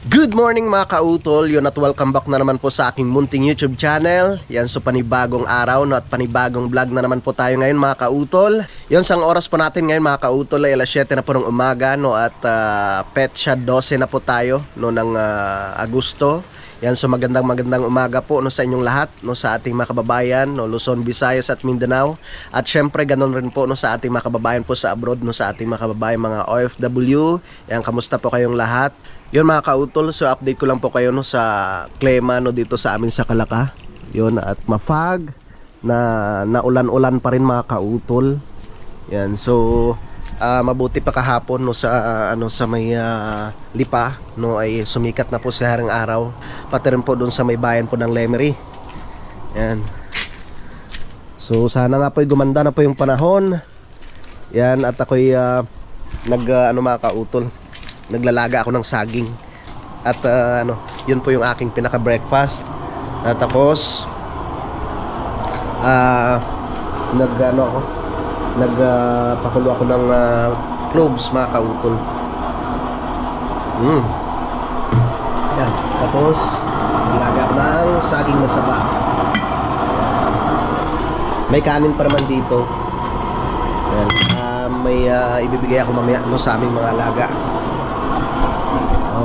Good morning mga kautol, yun at welcome back na naman po sa aking munting YouTube channel. Yan, so panibagong araw no, at panibagong vlog na naman po tayo ngayon mga kautol. Yun, sang oras po natin ngayon mga kautol ay alas 7 na po ng umaga no, at petsa 12 na po tayo no, ng Agosto. Yan, so magandang umaga po no, sa inyong lahat no, sa ating mga kababayan no, Luzon, Visayas at Mindanao. At syempre ganun rin po no, sa ating mga kababayan po sa abroad no, sa ating mga kababayan mga OFW. Yan, kamusta po kayong lahat? Yun mga kautol, so update ko lang po kayo no, sa klima no, dito sa amin sa Calacaa. Yun, at mafag na ulan-ulan pa rin mga kautol. Yan, so mabuti pa kahapon no, sa sa may Lipa no, ay sumikat na po sa haring araw. Pati rin po doon sa may bayan po ng Lemery. Yan. So sana nga po gumanda na po yung panahon. Yan, at ako'y mga kautol, naglalaga ako ng saging. At yun po yung aking pinaka breakfast. At tapos nagpakulo ako ng cloves mga kautol. Yan. Tapos naglaga ako ng saging na saba. May kanin pa naman dito. Yan. May ibibigay ako mamaya no, sa aming mga alaga.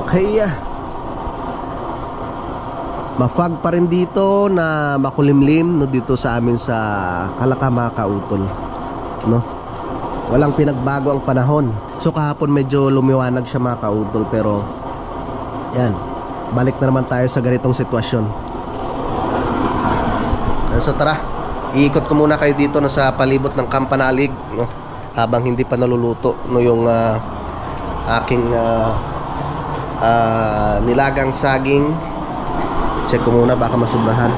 Okay. Mafag pa rin dito na makulimlim no, dito sa amin sa Calacaa mga kautol. No? Walang pinagbago ang panahon. So kahapon medyo lumiwanag siya mga kautol, pero yan, balik na naman tayo sa ganitong sitwasyon. So tara, iikot ko muna kayo dito no, sa palibot ng Kampanalig no, habang hindi pa naluluto no, yung aking nilagang saging. Check ko muna baka masubrahan.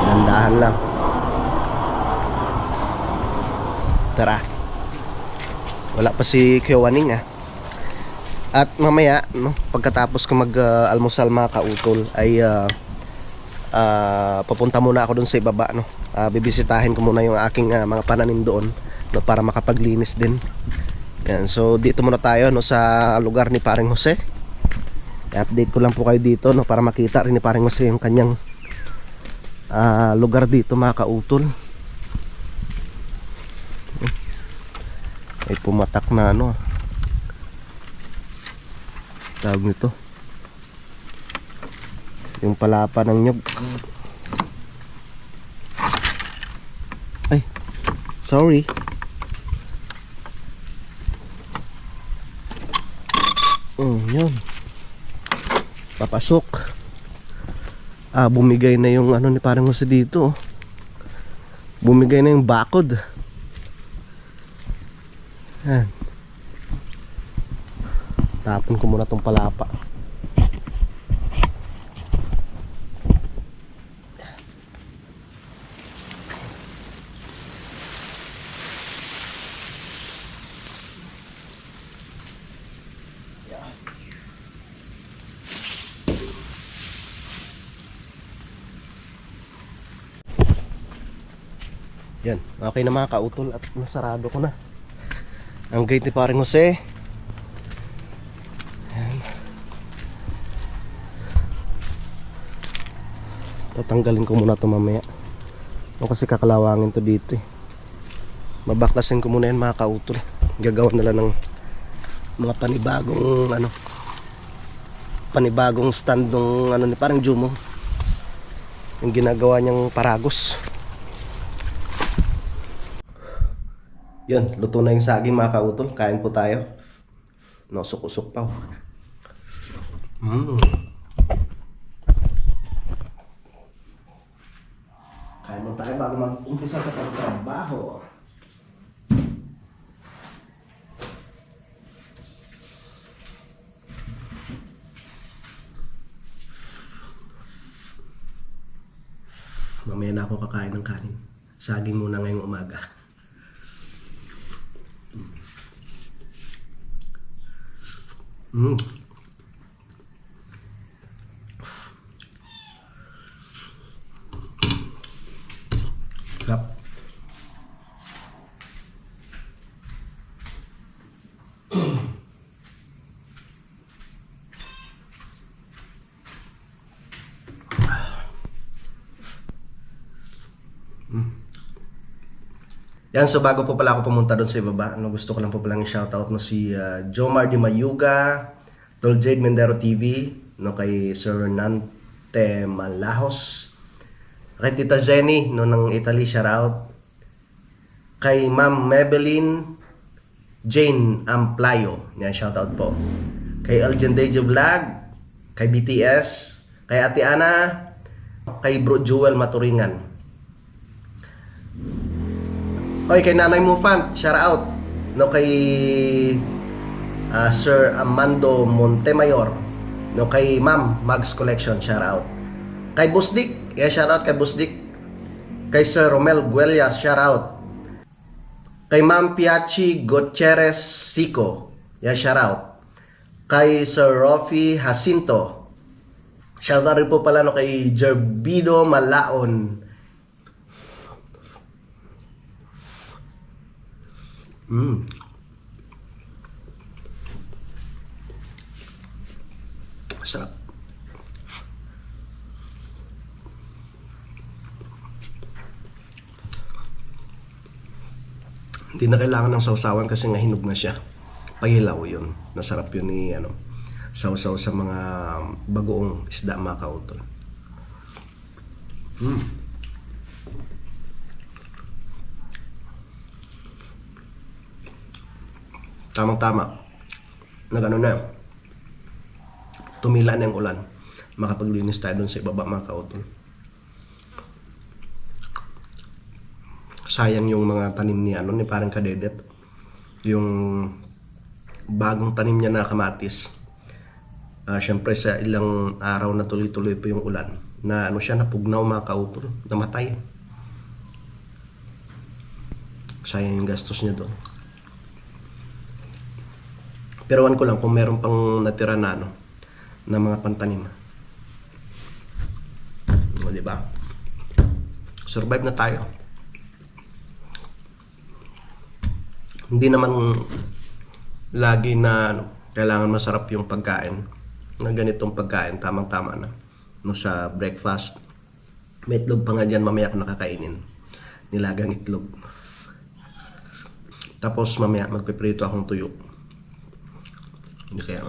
Dandahan lang. Tara. Wala pa si Kyowaning At mamaya no, pagkatapos ko mag-almusal mga kautol ay papunta muna ako dun sa ibaba no. Bibisitahin ko muna yung aking mga pananim doon no, para makapaglinis din. Yan, so dito muna tayo no, sa lugar ni Paring Jose. I-update ko lang po kayo dito no, para makita rin ni Paring Jose yung kanyang lugar dito mga kautol. Ay pumatak na ano, tawag nito, yung palapa ng nyug. Ay, sorry. Yun. Papasok. Bumigay na yung ano ni Parang Jose dito. Bumigay na yung bakod. Yan. Tapon ko muna tong palapa. Yan, okay na mga kautol, at nasarado ko na ang gate ni Paring Jose. Yan. Tatanggalin ko muna ito mamaya o, kasi kakalawangin to dito Mabaklasin ko muna yan mga kautol. Gagawa nila ng mga panibagong stand ng ni Parang Jumo, yung ginagawa niyang paragos. Yun, luto na yung saging mga kautol. Kain po tayo. No, usok pa. Kain mo tayo bago mag-umpisa sa pagtrabaho. Mamaya na ako kakain ng kanin. Saging muna ngayong umaga. Sarap. Yan, so bago po pala ako pumunta doon sa ibaba, gusto ko lang po palang i-shoutout si Jomar Di Mayuga, Tol Jade Mendero TV, kay Sir Nante Malahos, kay Tita Zenny ng Italy, shoutout, kay Ma'am Maybelline Jane Amplayo, yan, shoutout po, kay Algen Dejo Vlog, kay BTS, kay Ate Ana, kay Bro Jewel Maturingan. Oy, kay Nanay Mufant, shout out. Kay Sir Amando Montemayor. Kay Ma'am Mags Collection, shout out. Kay Busdik, shout out kay Busdik. Kay Sir Romel Guelias, shout out. Kay Ma'am Piachi Gutierrez Sico, shout out. Kay Sir Rofi Jacinto. Shout out rin po pala kay Jerbido Malaon. Sarap. Hindi na kailangan ng sausawan kasi nga hinog na siya. Pahilaw yun. Nasarap yun ni sausaw sa mga bagoong isda, mga kautol. Tamang-tama. Nagano na. Tumila na yung ulan. Makapaglinis tayo dun sa ibaba, mga kautol. Sayang yung mga tanim ni parang Kadedet. Yung bagong tanim niya na kamatis. Syempre sa ilang araw na tuloy-tuloy pa yung ulan. Na siya, napugnaw, mga kautol. Namatay. Sayang yung gastos niya doon. Pero ko lang kung meron pang natira na na mga pantanim. Di ba? Survive na tayo. Hindi naman lagi na kailangan masarap yung pagkain. Na ganitong pagkain, tamang-tama na. Sa breakfast. May itlog pa nga dyan, mamaya ko nakakainin. Nilagang itlog. Tapos mamaya magpiprito akong tuyo. Hindi kaya,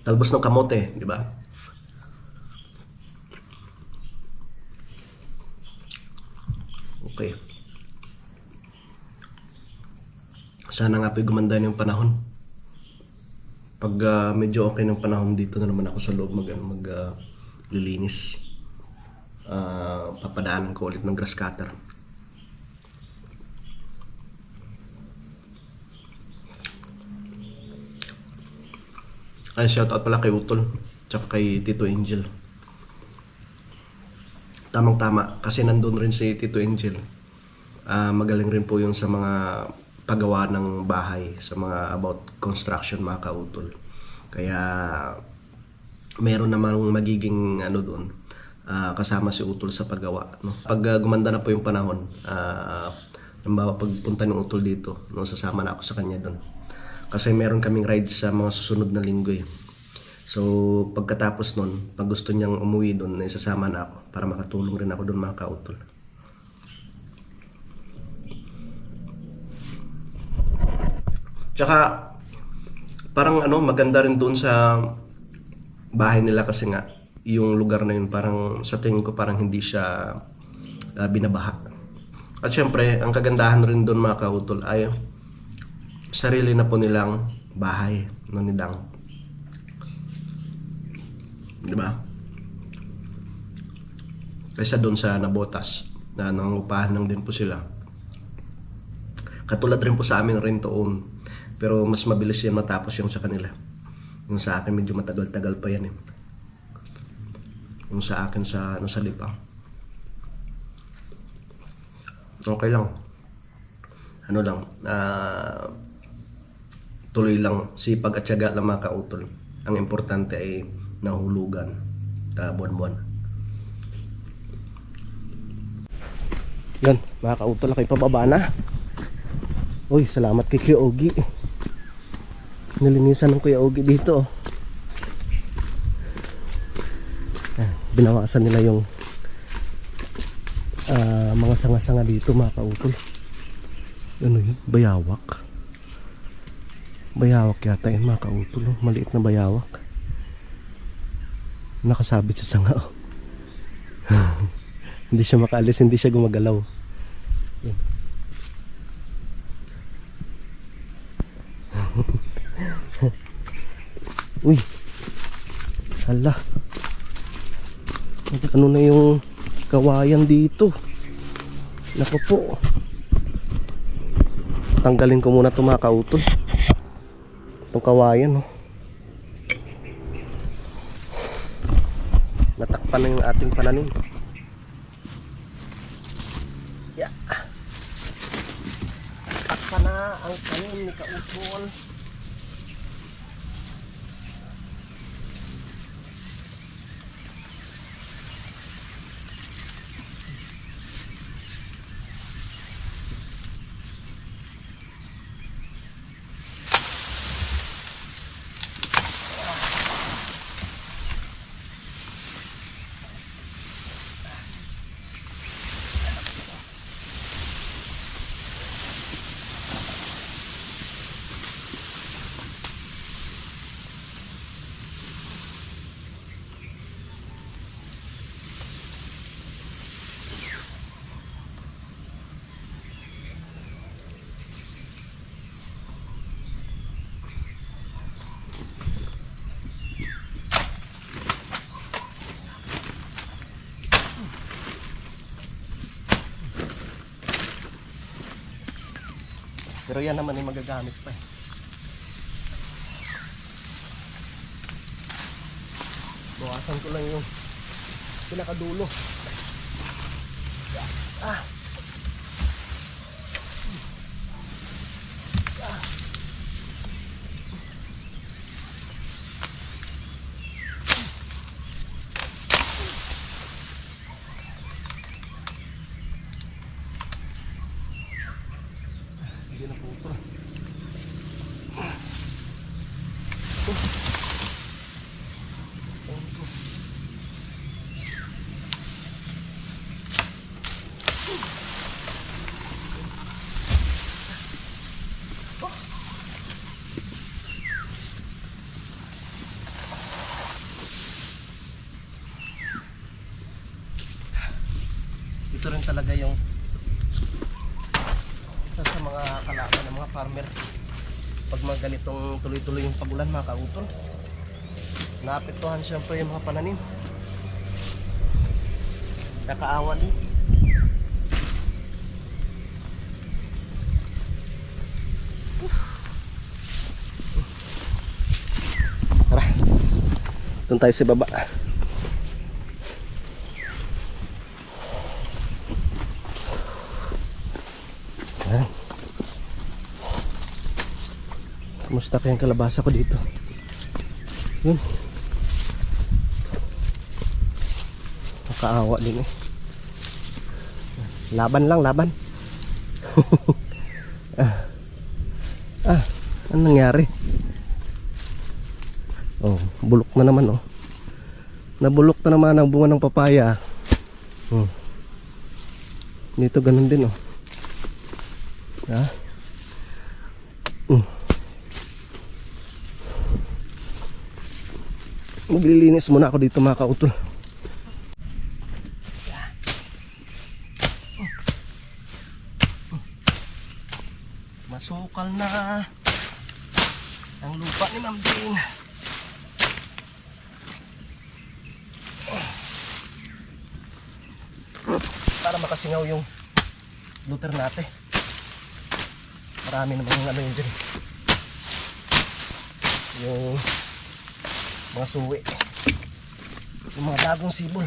talbos ng kamote, di ba? Okay. Sana nga po'y gumanda na yung panahon. Pag medyo okay ng panahon, dito na naman ako sa loob maglilinis. Papadaanan ko ulit ng grass cutter. Ay, shoutout pala kay Utol tsaka kay Tito Angel. Tamang-tama kasi nandun rin si Tito Angel. Magaling rin po yun sa mga paggawa ng bahay, sa mga about construction, mga kautol. Kaya meron namang magiging doon, kasama si Utol sa paggawa. Pag gumanda na po yung panahon, pagpunta ng Utol dito, sasama na ako sa kanya doon. Kasi meron kaming ride sa mga susunod na linggo eh. So, pagkatapos nun, pag gusto niyang umuwi doon, isasama na ako para makatulong rin ako doon, mga kautol. Tsaka, parang maganda rin doon sa bahay nila kasi nga, yung lugar na yun, parang sa tingin ko parang hindi siya binabaha. At syempre, ang kagandahan rin doon, mga kautol, ay sarili na po nilang bahay nidang. Di ba? Kaysa doon sa Nabotas na nangungupahan lang din po sila. Katulad rin po sa amin, rent to own. Pero mas mabilis yan matapos yung sa kanila. Yung sa akin medyo matagal-tagal pa yan eh. Yung sa akin sa Lipa. Okay lang. Tuloy lang, sipag at syaga lang, mga kautol. Ang importante ay nahulugan buwan-buwan. Yan, mga kautol, ako'y pababa na. Uy, salamat kay Kuya Ogie. Nilinisan ng Kuya Ogie dito. Binawasan nila yung mga sanga-sanga dito, mga kautol. Ano yun? Bayawak. Bayawak yata yun, mga kautol. Maliit na bayawak. Nakasabit sa sanga. Hindi siya makaalis, hindi siya gumagalaw. Yan. Uy, hala, ano na yung kawayan dito. Naku po, tanggalin ko muna ito, mga kautol, itong kawayan, oh. Natakpan na yung ating pananim. Yeah. Natakpan na ang tanim ni kautol. Pero yan naman ay magagamit pa eh. Bawasan ko lang yung pinakadulo. Ah. Hindi na po ito. Ito rin talaga yung isa sa mga kalaban ng mga farmer pag mga ganitong tuloy-tuloy yung pagulan, mga kautol. Naapektuhan syempre yung mga pananim. Nakaawa din. Tara, doon tayo sa baba. Kumusta kayang kalabasa ko dito? Yun. Nakaawa din eh. Laban lang, laban. Ano nangyari? Oh, bulok na naman oh. Nabulok na naman ang bunga ng papaya. Dito ganun din oh. Maglilinis muna ako dito, mga kautol. Masukal na ang lupa ni Ma'am Jane. Para makasingaw yung luter natin. Marami naman yung ano yun dyan, yung mga suwi, yung mga bagong sibol.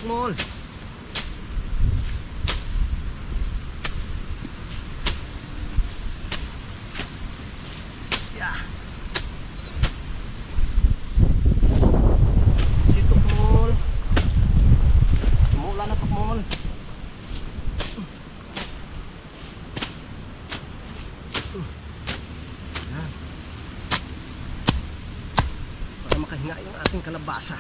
tukmol. Yeah. Si tukmol. Tumula na tukmol. Yan. Para makahinga yung ating kalabasa.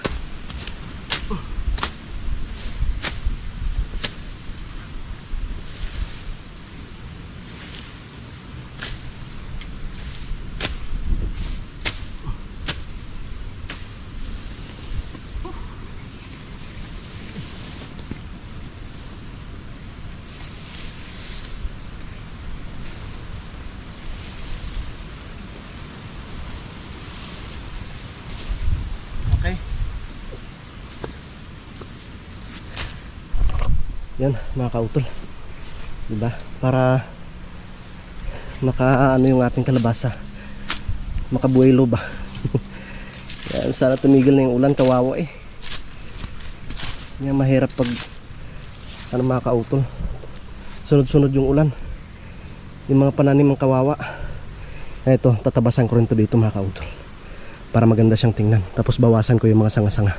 Okay. Yan mga kautol. Diba? Para maka ano yung ating kalabasa. Makabuelo ba? Yan, sana tumigil na yung ulan, kawawa eh. Yan mahirap pag ano mga kautol. Sunod-sunod yung ulan. Yung mga pananim ng kawawa. Ito, tatabasan ko rin to dito mga kautol. Para maganda siyang tingnan. Tapos bawasan ko yung mga sanga-sanga.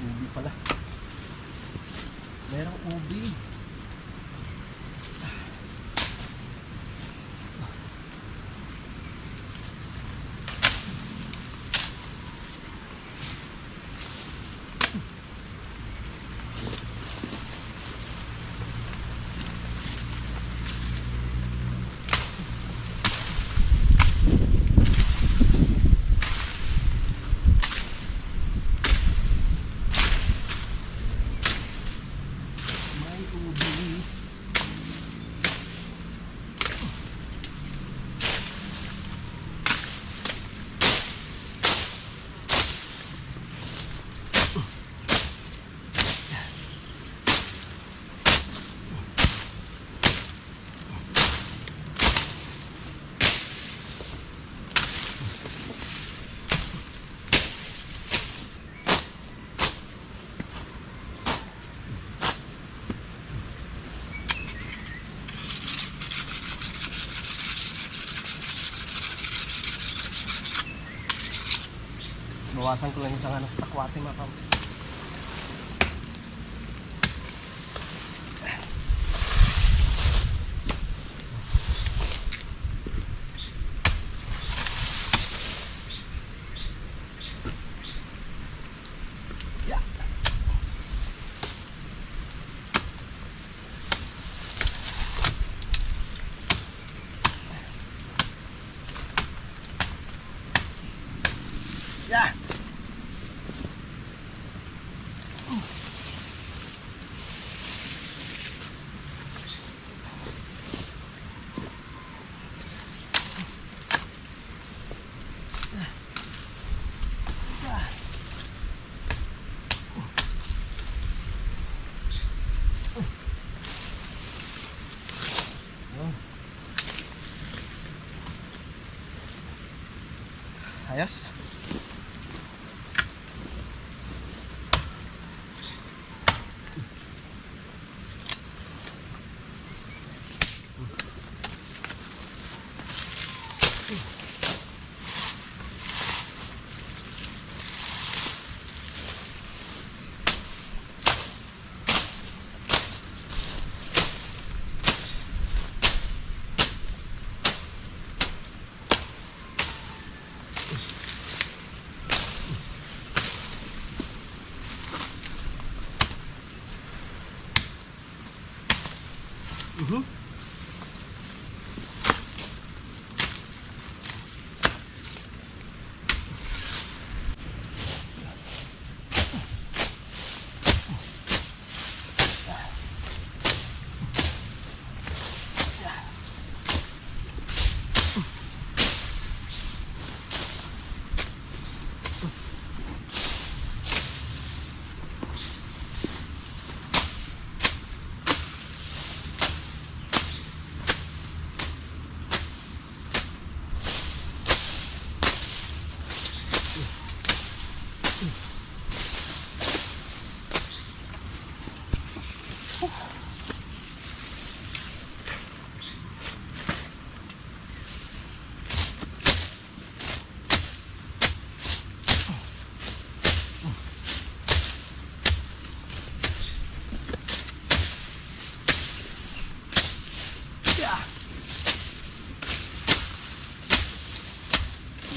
Ubi pala. Merong ubi. Bawasan ko lang yung isang takwate mga pam. Yeah. Ayos.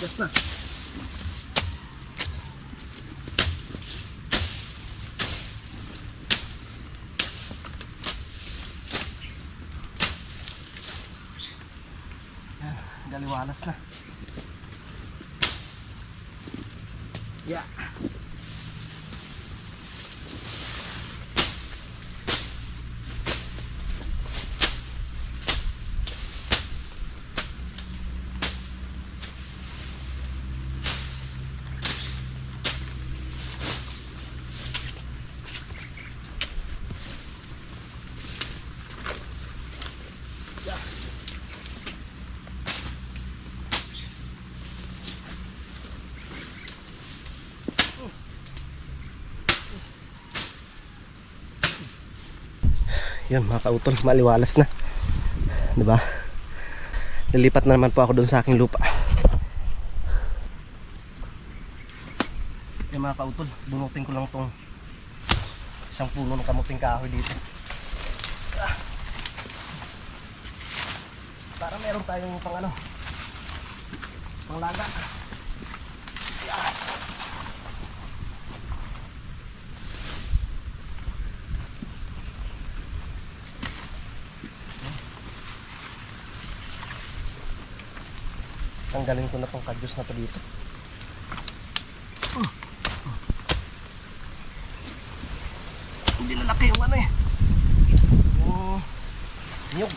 Gas na. Galiwalas na. Yeah. Yan mga kautol, maliwalas na. 'Di ba? Lilipat na naman po ako doon sa aking lupa. Yan mga kautol, bunutin ko lang tong isang puno ng kamuting kahoy dito. Para meron tayong panglaga. Tanggalin ko na tong kadyos na to dito. Hindi na laki yung yung niyog.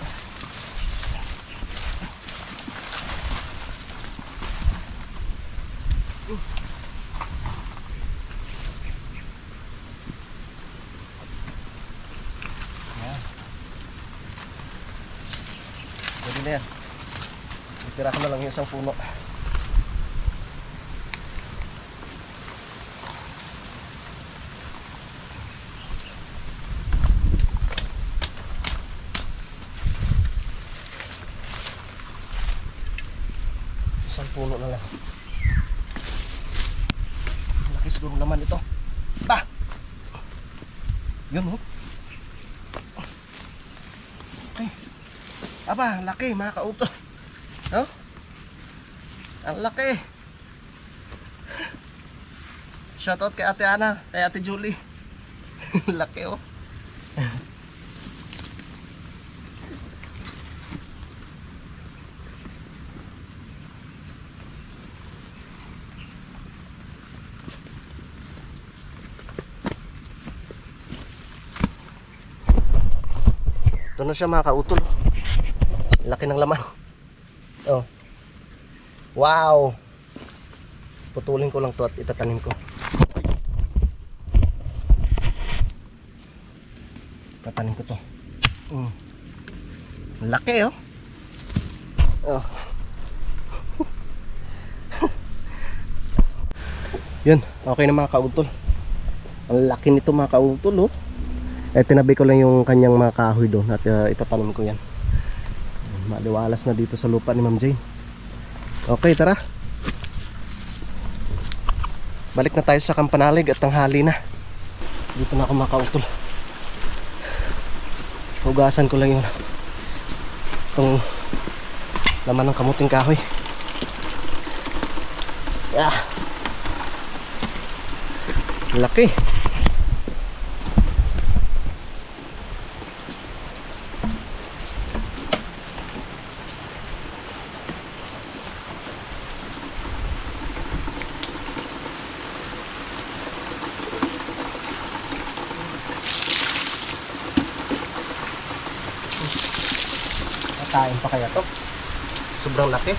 Pwede na yan. Itira ko na lang yung isang puno. Isang puno na lang. Laki siguro naman ito. Ba! Yun, oh. Okay. Aba, laki mga kautol. Oh? Ang laki. Shoutout kay Ate Ana, kay Ate Julie. Laki, oh. Ito na siya mga kautol. Laki ng laman. Oh. Wow. Putulin ko lang to at itatanim ko. Tatanim ko to. Laki, oh. Oh. Yun, okay na mga kautol. Ang laki nito mga kautol, oh. Tinabi ko lang yung kanyang mga kahoy doon at itatanim ko yan. Maliwalas na dito sa lupa ni Ma'am Jane. Okay, tara. Balik na tayo sa Kampanalig at tanghali na. Dito na ako mga kautol. Hugasan ko lang yung itong laman ng kamuting kahoy. Laki. Kakain pa kaya to? Sobrang laki.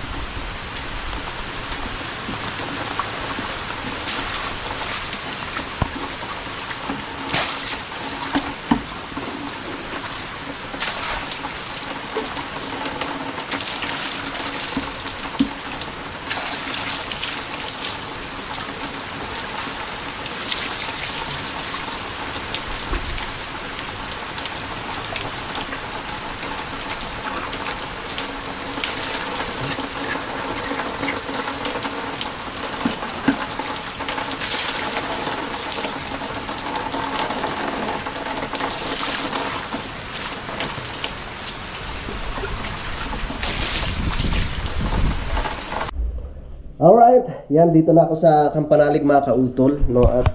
Alright, yan, dito na ako sa Kampanalig mga kautol, no, at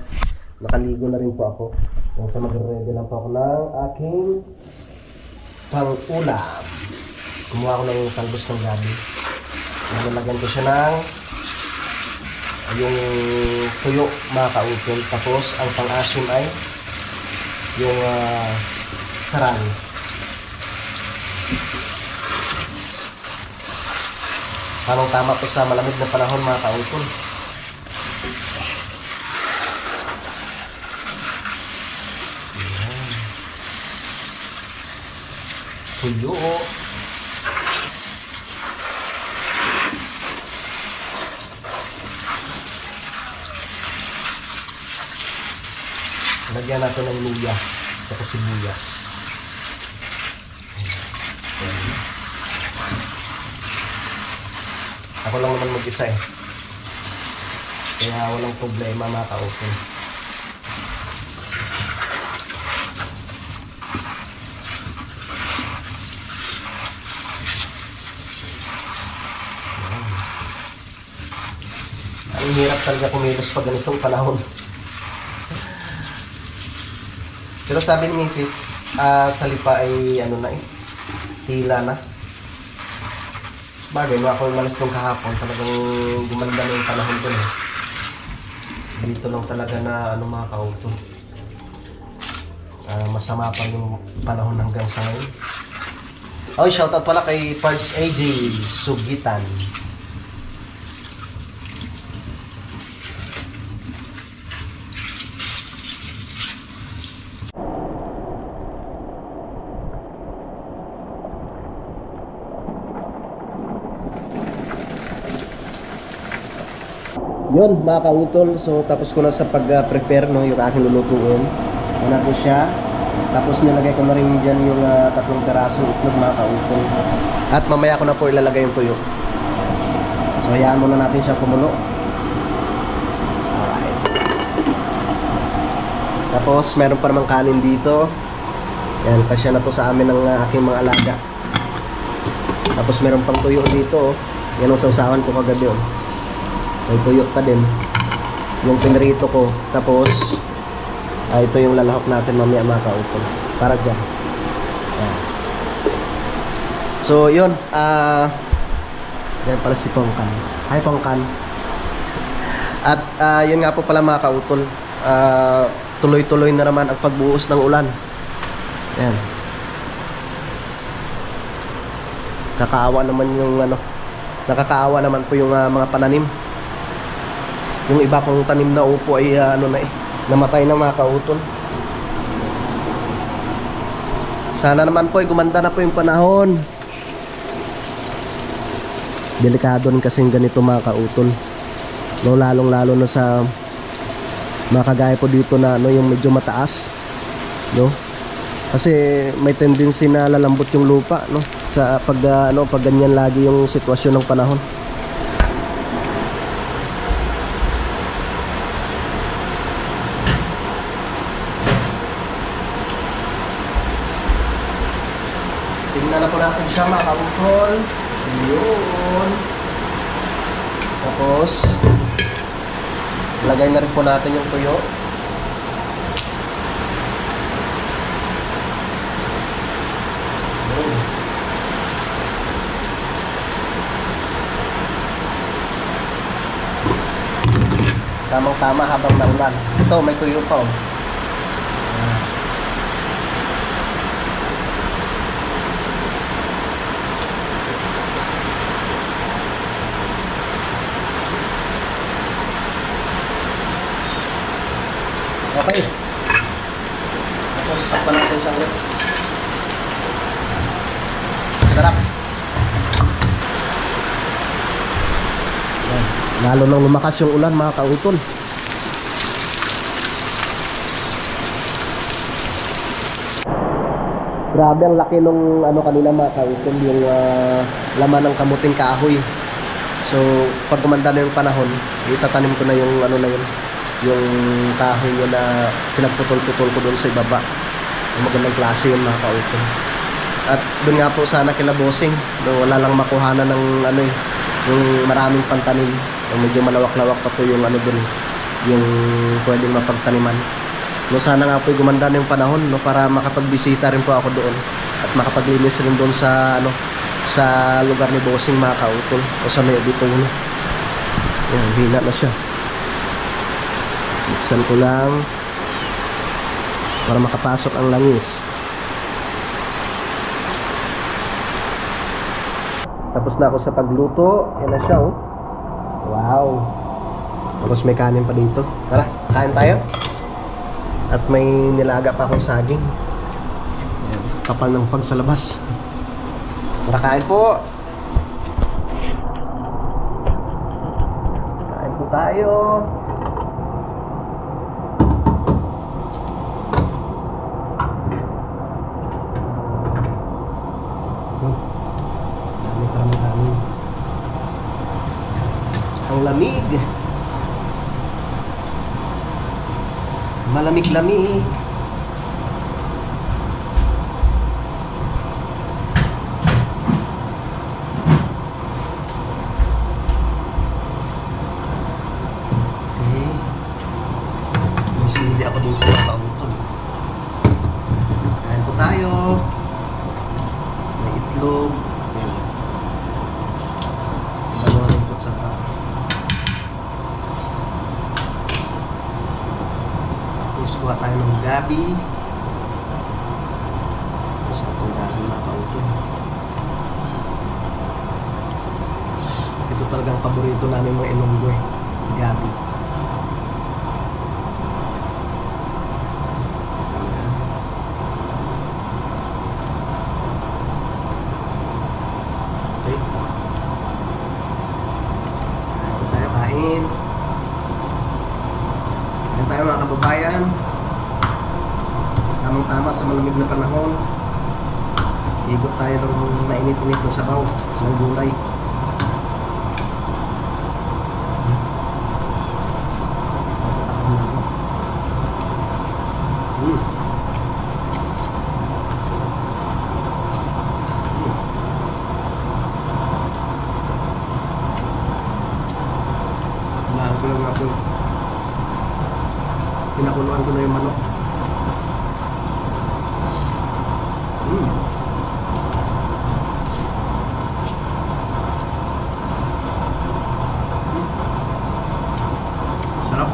nakaligo na rin po ako. So magre-ready lang po ako ng aking pang-ulam. Kumuha ko ng talbos ng gabi. Nalagyan ko siya ng yung tuyo mga kautol. Tapos ang pang-asim ay yung sarali. Parang tama po sa malamig na panahon mga kautol. Tuyo. Lagyan natin ng luya at sibuyas. Ako lang naman mag-isa eh. Kaya walang problema mga kautol. Ang hirap talaga kumilos pag ganitong panahon. Pero sabi ni Mrs. Sa lipa ay ano na eh, tila na. Bagay, nung ako umalis nung kahapon, talagang gumanda na yung panahon dun eh. Dito lang talaga na ano mga kautol. Masama pa yung panahon hanggang sa ngayon. Okay, shoutout pala kay Parts AJ Sugitan. Yun mga kautol, so tapos ko na sa pag-prepare no, yung aking lulutuin. Una ko siya, tapos nilagay ko na rin dyan yung 3 pirasong itlog mga kautol. At mamaya ko na po ilalagay yung tuyo. So hayaan muna natin siya kumulo. Alright. Tapos meron pa namang kanin dito. Yan, kasya na to sa amin ng aking mga alaga. Tapos meron pang tuyo dito. Yan ang sausawan ko kagabi. May tuyo pa din yung pinrito ko. Tapos ito yung lalahok natin mamaya mga kautol. Para dyan. Ayan. So yun, yan pala si Pongkan. Hi Pongkan. At yun nga po pala mga kautol, tuloy-tuloy na naman ang pagbuhos ng ulan. Ayan. Nakakaawa naman yung nakakaawa naman po yung mga pananim. Yung iba kong tanim na upo ay namatay na mga kautol. Sana naman po ay gumanda na po yung panahon. Delikado rin kasi ganito mga kautol. No, lalong-lalo na sa mga kagaya po dito na yung medyo mataas, no? Kasi may tendency na lalambot yung lupa, no? Sa pag ganyan lagi yung sitwasyon ng panahon. Tingnan na po natin siya mga kautol. Yun. Tapos lagay na rin po natin yung tuyo. Tamang-tama habang naulan. Ito, may tuyo pa oh. Okay. Tapos takpan natin siya ulit. Sarap. Yan. Lalo nang lumakas yung ulan mga kautol. Grabe ang laki nung ano kanina mga kautol, yung laman ng kamuting kahoy. So pag gumanda na yung panahon, itatanim ko na yung ano na yun, yung kahoy yun na pinagputol-putol ko doon sa ibaba. Yung magandang klase yun mga kautol. At doon nga po sana kila bossing, no, wala lang makuhanan ng ano eh, yung maraming pantanim. So, medyo malawak-lawak pa po yung ano doon, yung pwedeng mapagtaniman. No, sana nga po gumanda na yung panahon, no, para makapagbisita rin po ako doon at makapaglinis rin doon sa ano, sa lugar ni bossing mga kautol o sa may dito no. Yan, hina na siya. Buksan ko lang para makapasok ang langis. Tapos na ako sa pagluto. Yan na siya oh. Wow. Tapos may kanin pa dito. Tara, kain tayo. At may nilaga pa akong saging. Ayan, kapal ng pag sa labas. Tara, kain po. Kain po tayo. Dami. Ang lamig. Malamig-lamig. Okay. May sili ako dito sa pautol. Kain po tayo. May itlog. Dalawa rin po sa kuha tayo ng gabi. Isa itong gabi mga kautol. Ito talagang paborito namin mga Ilonggo eh, gabi. Okay. Kain po tayo, kain. Kain tayo mga kababayan. Tamang-tama sa malamig na panahon. Igot tayo ng mainit-init na sabaw ng gulay. Takam na ako. Kailangan ko lang nga po. Pinakuluan ko na yung manok. Sarap.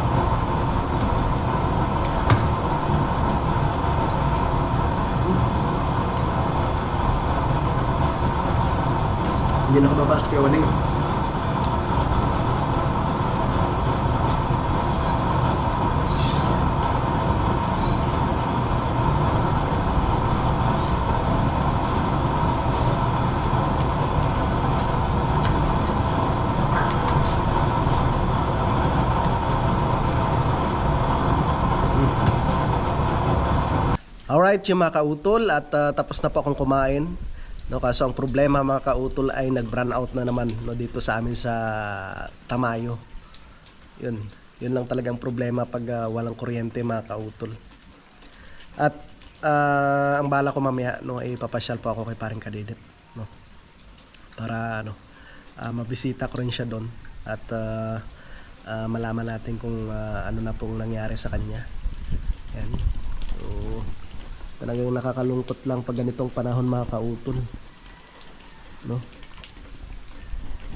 Hindi nakababas kaya waning. Alright, yung mga kautol, at tapos na po akong kumain. No, kaso ang problema mga kautol ay nag-brown out na naman no, dito sa amin sa Tamayo. Yun lang talagang problema pag walang kuryente mga kautol. At ang bala ko mamaya no, ay papasyal po ako kay Paring Kadidit, no. Para ano, mabisita ko rin siya doon at malaman natin kung ano na pong nangyari sa kanya. Yan. So, talagang nakakalungkot lang pag ganitong panahon mga kautol, no?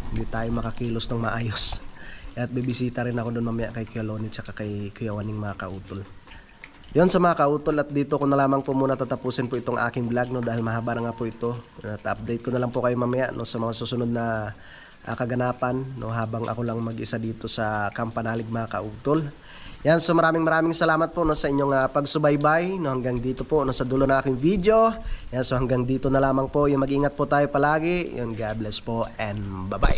Hindi tayo makakilos ng maayos. At bibisita rin ako doon mamaya kay Kuya Lonnie at kay Kuya Waning mga kautol. Yon sa mga kautol, at dito ko na lamang po muna tatapusin po itong aking vlog, no, dahil mahaba na nga po ito. At update ko na lang po kayo mamaya, no, sa mga susunod na kaganapan, no, habang ako lang mag-isa dito sa Kampanalig mga kautol. Yan, so maraming salamat po no, sa inyong pagsubaybay no, hanggang dito po no, sa dulo ng aking video. Yan, so hanggang dito na lamang po. Yung mag-ingat po tayo palagi. Yun, God bless po and bye-bye.